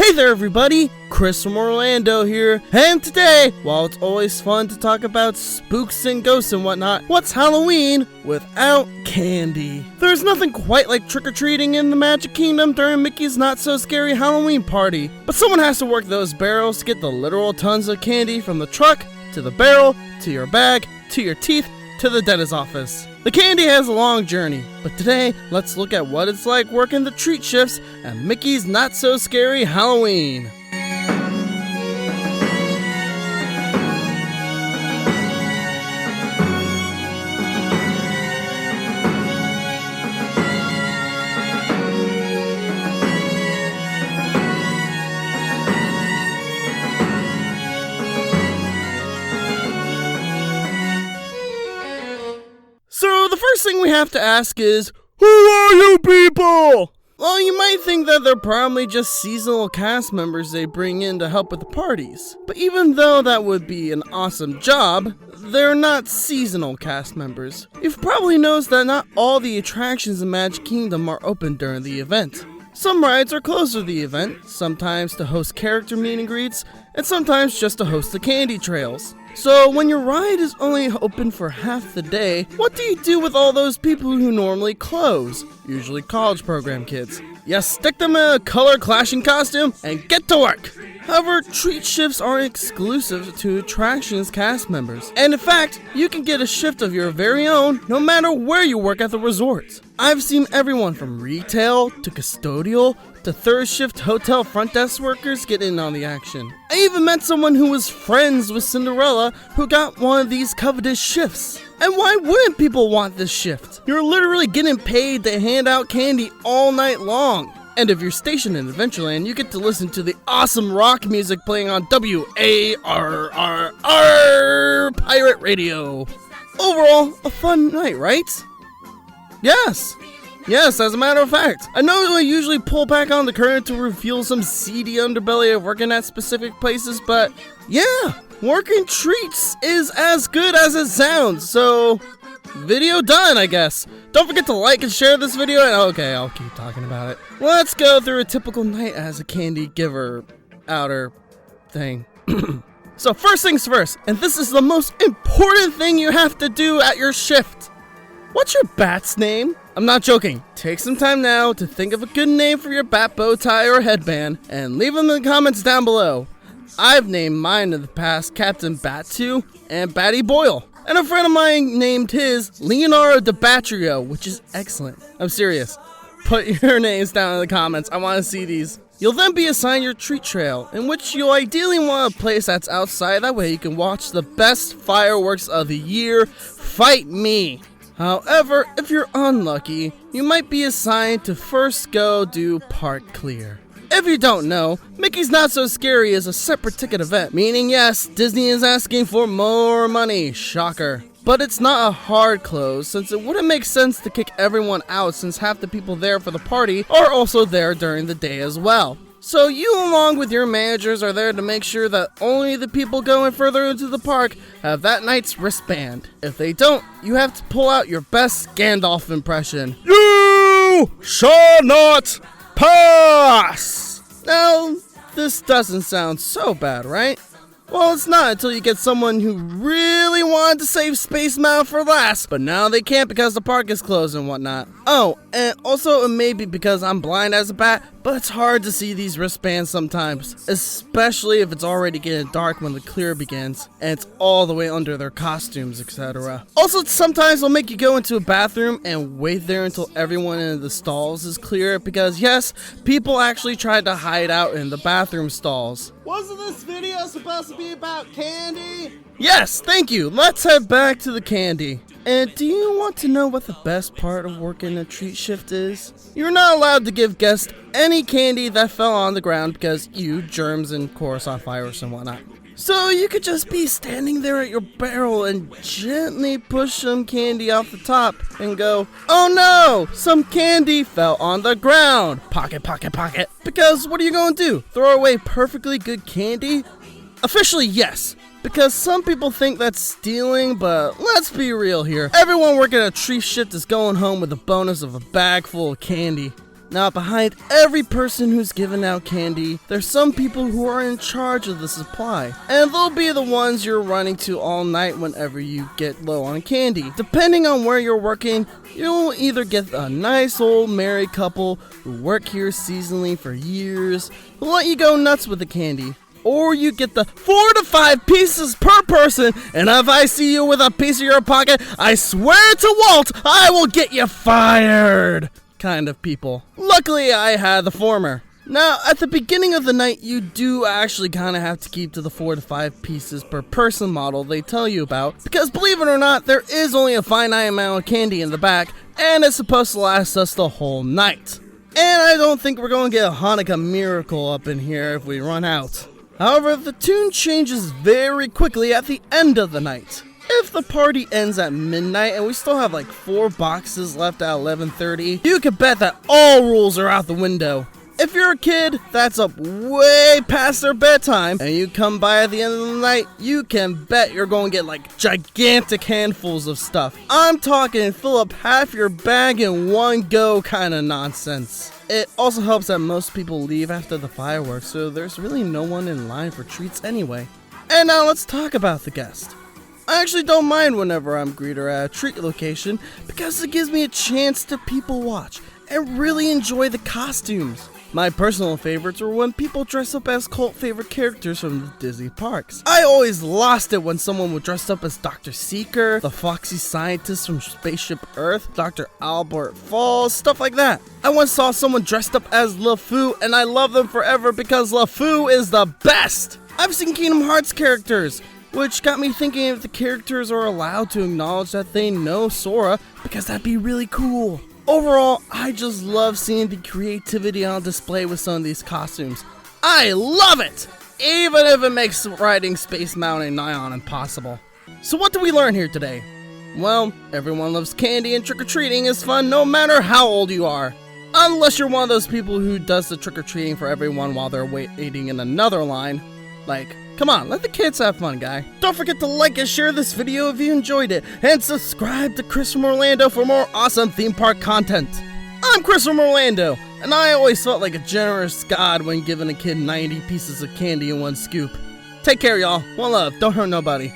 Hey there everybody, Chris from Orlando here, and today, while it's always fun to talk about spooks and ghosts and whatnot, what's Halloween without candy? There's nothing quite like trick-or-treating in the Magic Kingdom during Mickey's Not-So-Scary Halloween party, but someone has to work those barrels to get the literal tons of candy from the truck, to the barrel, to your bag, to your teeth, to the dentist's office. The candy has a long journey, but today, let's look at what it's like working the treat shifts at Mickey's Not-So-Scary Halloween. So the first thing we have to ask is, who are you people? Well, you might think that they're probably just seasonal cast members they bring in to help with the parties. But even though that would be an awesome job, they're not seasonal cast members. You've probably noticed that not all the attractions in Magic Kingdom are open during the event. Some rides are closed to the event, sometimes to host character meet and greets, and sometimes just to host the candy trails. So when your ride is only open for half the day, what do you do with all those people who normally close? Usually college program kids. You stick them in a color clashing costume and get to work! However, treat shifts aren't exclusive to attractions cast members. And in fact, you can get a shift of your very own no matter where you work at the resort. I've seen everyone from retail to custodial to third shift hotel front desk workers get in on the action. I even met someone who was friends with Cinderella who got one of these coveted shifts. And why wouldn't people want this shift? You're literally getting paid to hand out candy all night long. And if you're stationed in Adventureland, you get to listen to the awesome rock music playing on WARRR Pirate Radio. Overall, a fun night, right? Yes, as a matter of fact. I know I usually pull back on the curtain to reveal some seedy underbelly of working at specific places, but yeah, working treats is as good as it sounds, so video done, I guess. Don't forget to like and share this video, and okay, I'll keep talking about it. Let's go through a typical night as a candy giver, outer thing. So first things first, and this is the most important thing you have to do at your shift. What's your bat's name? I'm not joking. Take some time now to think of a good name for your bat bow tie or headband, and leave them in the comments down below. I've named mine in the past Captain Batu and Batty Boyle. And a friend of mine named his Leonardo DiBatrio, which is excellent. I'm serious. Put your names down in the comments. I want to see these. You'll then be assigned your treat trail, in which you'll ideally want a place that's outside. That way you can watch the best fireworks of the year. Fight me. However, if you're unlucky, you might be assigned to first go do Park Clear. If you don't know, Mickey's Not-So-Scary is a separate ticket event, meaning yes, Disney is asking for more money, shocker. But it's not a hard close, since it wouldn't make sense to kick everyone out since half the people there for the party are also there during the day as well. So you along with your managers are there to make sure that only the people going further into the park have that night's wristband. If they don't, you have to pull out your best Gandalf impression. You shall not pass! Now, this doesn't sound so bad, right? Well, it's not until you get someone who really wanted to save Space Mountain for last, but now they can't because the park is closed and whatnot. Oh, and also it may be because I'm blind as a bat, but it's hard to see these wristbands sometimes, especially if it's already getting dark when the clear begins, and it's all the way under their costumes, etc. Also, sometimes they'll make you go into a bathroom and wait there until everyone in the stalls is clear, because yes, people actually tried to hide out in the bathroom stalls. Wasn't this video supposed to be about candy? Yes, thank you. Let's head back to the candy. And do you want to know what the best part of working a treat shift is? You're not allowed to give guests any candy that fell on the ground because germs and Coruscant virus and whatnot. So you could just be standing there at your barrel and gently push some candy off the top and go, oh no, some candy fell on the ground. Pocket, pocket, pocket. Because what are you going to do? Throw away perfectly good candy? Officially, yes. Because some people think that's stealing, but let's be real here. Everyone working a treat shift is going home with a bonus of a bag full of candy. Now, behind every person who's giving out candy, there's some people who are in charge of the supply, and they'll be the ones you're running to all night whenever you get low on candy. Depending on where you're working, you'll either get a nice old married couple who work here seasonally for years, who'll let you go nuts with the candy, or you get the 4 to 5 pieces per person, and if I see you with a piece of your pocket, I swear to Walt, I will get you fired kind of people. Luckily, I had the former. Now, at the beginning of the night, you do actually kind of have to keep to the 4 to 5 pieces per person model they tell you about, because believe it or not, there is only a finite amount of candy in the back, and it's supposed to last us the whole night. And I don't think we're going to get a Hanukkah miracle up in here if we run out. However, the tune changes very quickly at the end of the night. If the party ends at midnight and we still have like 4 boxes left at 11:30, you can bet that all rules are out the window. If you're a kid that's up way past their bedtime and you come by at the end of the night, you can bet you're going to get like gigantic handfuls of stuff. I'm talking fill up half your bag in one go kind of nonsense. It also helps that most people leave after the fireworks, so there's really no one in line for treats anyway. And now let's talk about the guest. I actually don't mind whenever I'm greeter at a treat location because it gives me a chance to people watch and really enjoy the costumes. My personal favorites are when people dress up as cult favorite characters from the Disney parks. I always lost it when someone would dress up as Dr. Seeker, the foxy scientist from Spaceship Earth, Dr. Albert Falls, stuff like that. I once saw someone dressed up as LeFou and I love them forever because LeFou is the best! I've seen Kingdom Hearts characters, which got me thinking if the characters are allowed to acknowledge that they know Sora, because that'd be really cool. Overall, I just love seeing the creativity on display with some of these costumes. I love it! Even if it makes riding Space Mountain nigh on impossible. So what did we learn here today? Well, everyone loves candy and trick-or-treating is fun no matter how old you are. Unless you're one of those people who does the trick-or-treating for everyone while they're waiting in another line. Like, come on, let the kids have fun, guy. Don't forget to like and share this video if you enjoyed it, and subscribe to Chris from Orlando for more awesome theme park content. I'm Chris from Orlando, and I always felt like a generous god when giving a kid 90 pieces of candy in one scoop. Take care, y'all. One love. Don't hurt nobody.